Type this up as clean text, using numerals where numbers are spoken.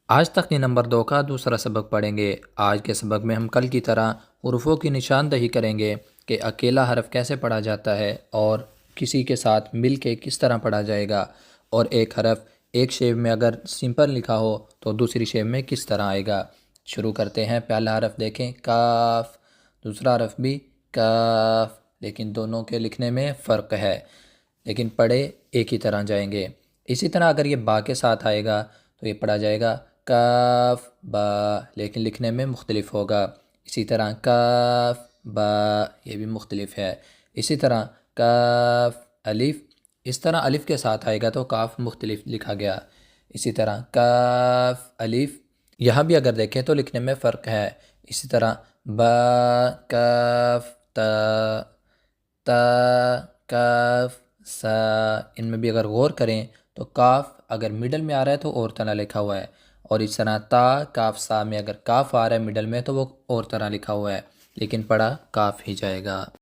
آج تختی نمبر 2 کا دوسرا سبق پڑھیں گے۔ آج کے سبق میں ہم کل کی طرح حروفوں کی نشاندہی کریں گے کہ اکیلا حرف کیسے پڑھا جاتا ہے اور کسی کے ساتھ مل کے کس طرح پڑھا جائے گا، اور ایک حرف ایک شیپ میں اگر سمپل لکھا ہو تو دوسری شیپ میں کس طرح آئے گا۔ شروع کرتے ہیں۔ پہلا حرف دیکھیں کاف، دوسرا حرف بھی کاف، لیکن دونوں کے لکھنے میں فرق ہے، لیکن پڑھے ایک ہی طرح جائیں گے۔ اسی طرح اگر یہ با کے ساتھ آئے گا تو یہ پڑھا جائے گا کاف با، لیکن لکھنے میں مختلف ہوگا۔ اسی طرح کاف با، یہ بھی مختلف ہے۔ اسی طرح کاف الف، اس طرح الف کے ساتھ آئے گا تو کاف مختلف لکھا گیا۔ اسی طرح کاف الف، یہاں بھی اگر دیکھیں تو لکھنے میں فرق ہے۔ اسی طرح با کاف تا، تا کاف سا، ان میں بھی اگر غور کریں تو کاف اگر مڈل میں آ رہا ہے تو اور طرح لکھا ہوا ہے، اور اس طرح تا کاف سا میں اگر کاف آ رہا ہے مڈل میں تو وہ اور طرح لکھا ہوا ہے، لیکن پڑھا کاف ہی جائے گا۔